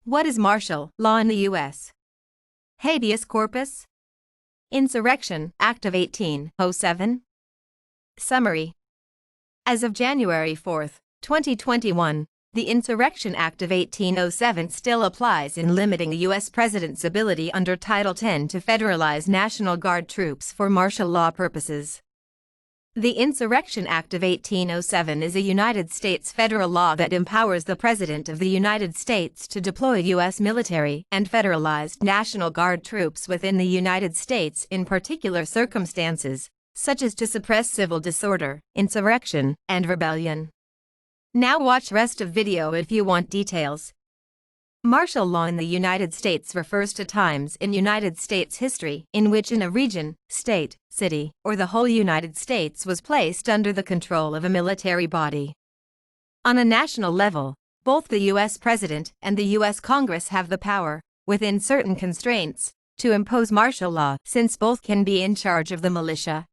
What is martial law in the U.S.? Habeas corpus? Insurrection Act of 1807? Summary. As of January 4, 2021, the Insurrection Act of 1807 still applies in limiting the U.S. President's ability under Title 10 to federalize National Guard troops for martial law purposes. The Insurrection Act of 1807 is a United States federal law that empowers the President of the United States to deploy U.S. military and federalized National Guard troops within the United States in particular circumstances, such as to suppress civil disorder, insurrection, and rebellion. Now watch rest of video if you want details. Martial law in the United States refers to times in United States history in which a region, state, city, or the whole United States was placed under the control of a military body. On a national level, both the U.S. President and the U.S. Congress have the power, within certain constraints, to impose martial law since both can be in charge of the militia.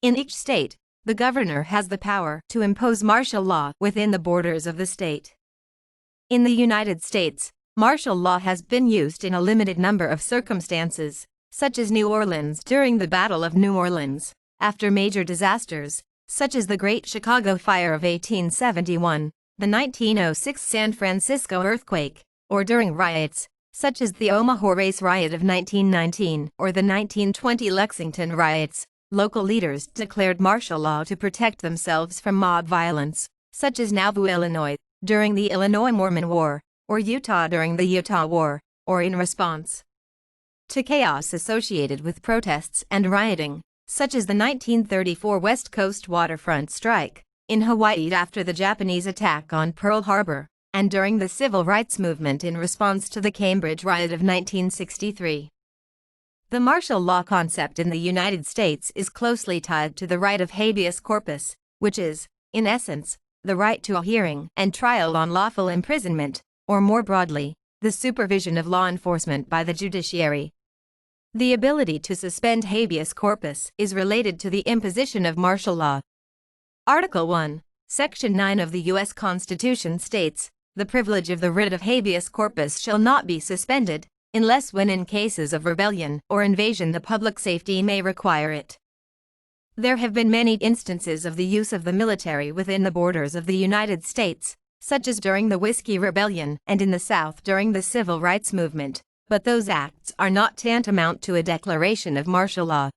In each state, the governor has the power to impose martial law within the borders of the state. In the United States, martial law has been used in a limited number of circumstances, such as New Orleans during the Battle of New Orleans, after major disasters, such as the Great Chicago Fire of 1871, the 1906 San Francisco earthquake, or during riots, such as the Omaha Race Riot of 1919 or the 1920 Lexington riots. Local leaders declared martial law to protect themselves from mob violence, such as Nauvoo, Illinois, during the Illinois Mormon War, or Utah during the Utah War, or in response to chaos associated with protests and rioting, such as the 1934 West Coast waterfront strike in Hawaii after the Japanese attack on Pearl Harbor, and during the civil rights movement in response to the Cambridge riot of 1963. The martial law concept in the United States is closely tied to the right of habeas corpus, which is, in essence, the right to a hearing and trial on lawful imprisonment, or more broadly, the supervision of law enforcement by the judiciary. The ability to suspend habeas corpus is related to the imposition of martial law. Article 1, Section 9 of the U.S. Constitution states, "The privilege of the writ of habeas corpus shall not be suspended, unless when in cases of rebellion or invasion the public safety may require it." There have been many instances of the use of the military within the borders of the United States, such as during the Whiskey Rebellion and in the South during the Civil Rights Movement, but those acts are not tantamount to a declaration of martial law.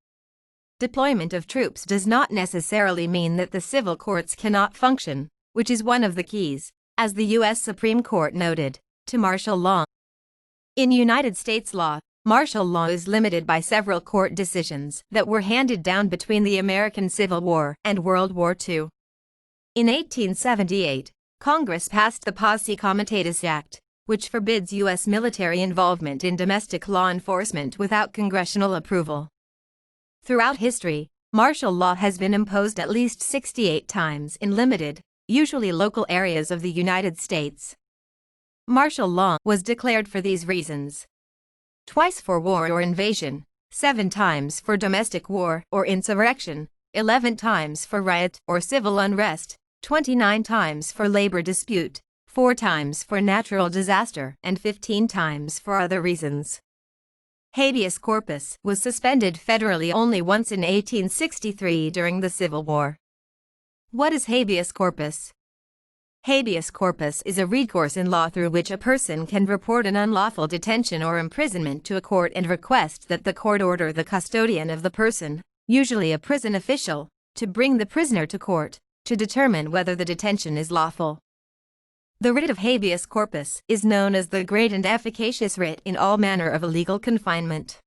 Deployment of troops does not necessarily mean that the civil courts cannot function, which is one of the keys, as the U.S. Supreme Court noted, to martial law. In United States law, martial law is limited by several court decisions that were handed down between the American Civil War and World War II. In 1878, Congress passed the Posse Comitatus Act, which forbids U.S. military involvement in domestic law enforcement without congressional approval. Throughout history, martial law has been imposed at least 68 times in limited, usually local areas of the United States. Martial law was declared for these reasons: twice for war or invasion, 7 times for domestic war or insurrection, 11 times for riot or civil unrest, 29 times for labor dispute, 4 times for natural disaster, and 15 times for other reasons. Habeas corpus was suspended federally only once in 1863 during the Civil War. What is habeas corpus? Habeas corpus is a recourse in law through which a person can report an unlawful detention or imprisonment to a court and request that the court order the custodian of the person, usually a prison official, to bring the prisoner to court, to determine whether the detention is lawful. The writ of habeas corpus is known as the great and efficacious writ in all manner of illegal confinement.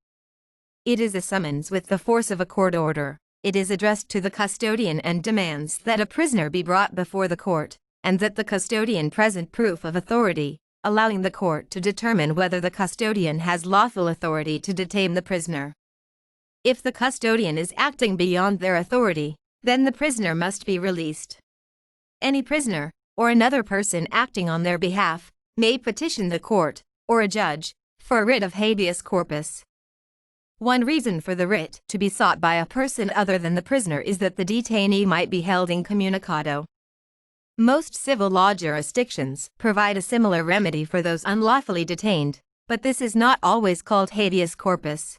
It is a summons with the force of a court order. It is addressed to the custodian and demands that a prisoner be brought before the court, and that the custodian present proof of authority, allowing the court to determine whether the custodian has lawful authority to detain the prisoner. If the custodian is acting beyond their authority, then the prisoner must be released. Any prisoner, or another person acting on their behalf, may petition the court, or a judge, for a writ of habeas corpus. One reason for the writ to be sought by a person other than the prisoner is that the detainee might be held incommunicado. Most civil law jurisdictions provide a similar remedy for those unlawfully detained, but this is not always called habeas corpus.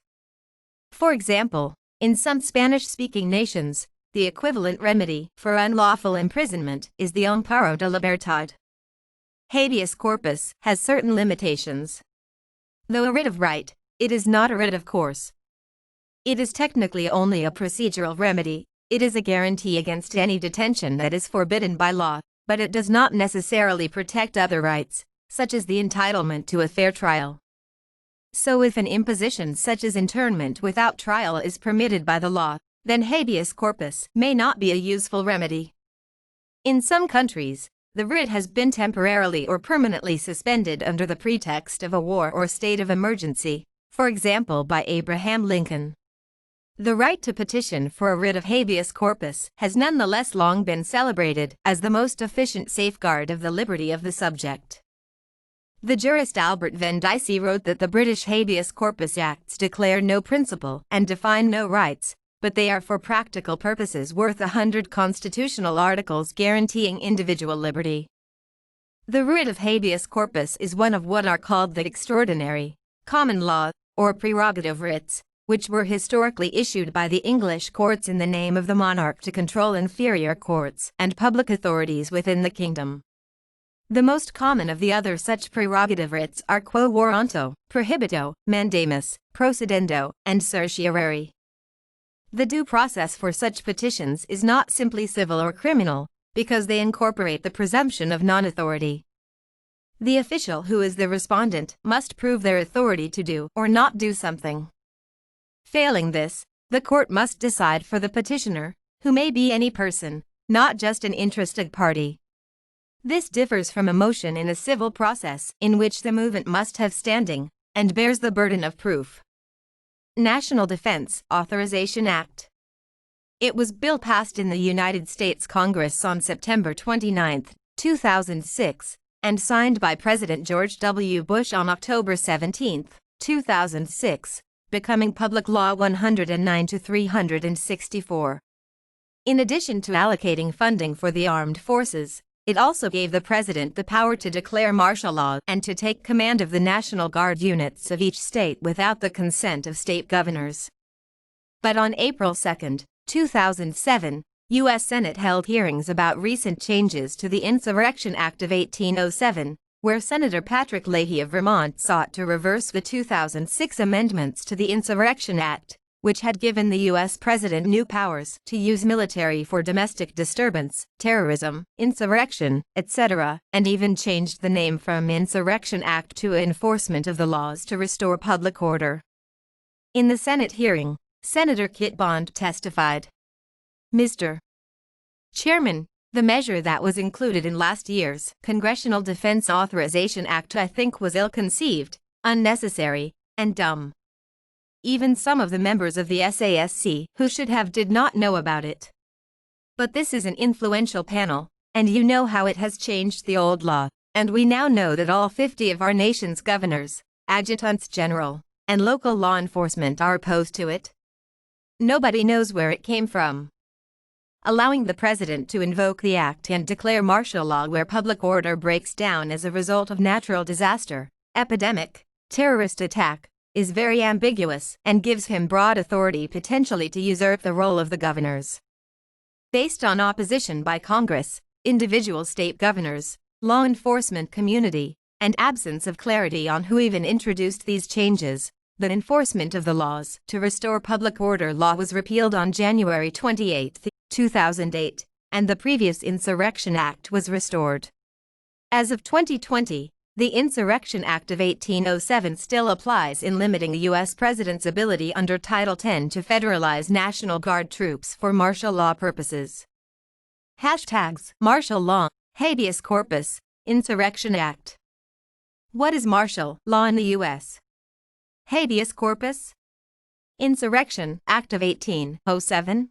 For example, in some Spanish-speaking nations, the equivalent remedy for unlawful imprisonment is the amparo de libertad. Habeas corpus has certain limitations. Though a writ of right, it is not a writ of course. It is technically only a procedural remedy. It is a guarantee against any detention that is forbidden by law, but it does not necessarily protect other rights, such as the entitlement to a fair trial. So if an imposition such as internment without trial is permitted by the law, then habeas corpus may not be a useful remedy. In some countries, the writ has been temporarily or permanently suspended under the pretext of a war or state of emergency, for example by Abraham Lincoln. The right to petition for a writ of habeas corpus has nonetheless long been celebrated as the most efficient safeguard of the liberty of the subject. The jurist Albert Venn Dicey wrote that the British Habeas Corpus Acts declare no principle and define no rights, but they are for practical purposes worth 100 constitutional articles guaranteeing individual liberty. The writ of habeas corpus is one of what are called the extraordinary, common law, or prerogative writs, which were historically issued by the English courts in the name of the monarch to control inferior courts and public authorities within the kingdom. The most common of the other such prerogative writs are quo warranto, prohibito, mandamus, procedendo, and certiorari. The due process for such petitions is not simply civil or criminal, because they incorporate the presumption of non-authority. The official who is the respondent must prove their authority to do or not do something. Failing this, the court must decide for the petitioner, who may be any person, not just an interested party. This differs from a motion in a civil process in which the movement must have standing and bears the burden of proof. National Defense Authorization Act. It was bill passed in the United States Congress on September 29, 2006, and signed by President George W. Bush on October 17, 2006. Becoming Public Law 109-364. In addition to allocating funding for the armed forces, it also gave the President the power to declare martial law and to take command of the National Guard units of each state without the consent of state governors. But on April 2, 2007, U.S. Senate held hearings about recent changes to the Insurrection Act of 1807, where Senator Patrick Leahy of Vermont sought to reverse the 2006 amendments to the Insurrection Act, which had given the U.S. President new powers to use military for domestic disturbance, terrorism, insurrection, etc., and even changed the name from Insurrection Act to Enforcement of the Laws to Restore Public Order. In the Senate hearing, Senator Kit Bond testified, "Mr. Chairman, the measure that was included in last year's Congressional Defense Authorization Act I think was ill-conceived, unnecessary, and dumb. Even some of the members of the SASC who should have did not know about it. But this is an influential panel, and you know how it has changed the old law, and we now know that all 50 of our nation's governors, adjutants general, and local law enforcement are opposed to it. Nobody knows where it came from. Allowing the President to invoke the act and declare martial law where public order breaks down as a result of natural disaster, epidemic, terrorist attack, is very ambiguous and gives him broad authority potentially to usurp the role of the governors. Based on opposition by Congress, individual state governors, law enforcement community, and absence of clarity on who even introduced these changes, the Enforcement of the Laws to Restore Public Order law was repealed on January 28, 2008, and the previous Insurrection Act was restored. As of 2020, the Insurrection Act of 1807 still applies in limiting the U.S. President's ability under Title 10 to federalize National Guard troops for martial law purposes. Hashtags martial law, habeas corpus, Insurrection Act. What is martial law in the U.S.? Habeas corpus? Insurrection Act of 1807.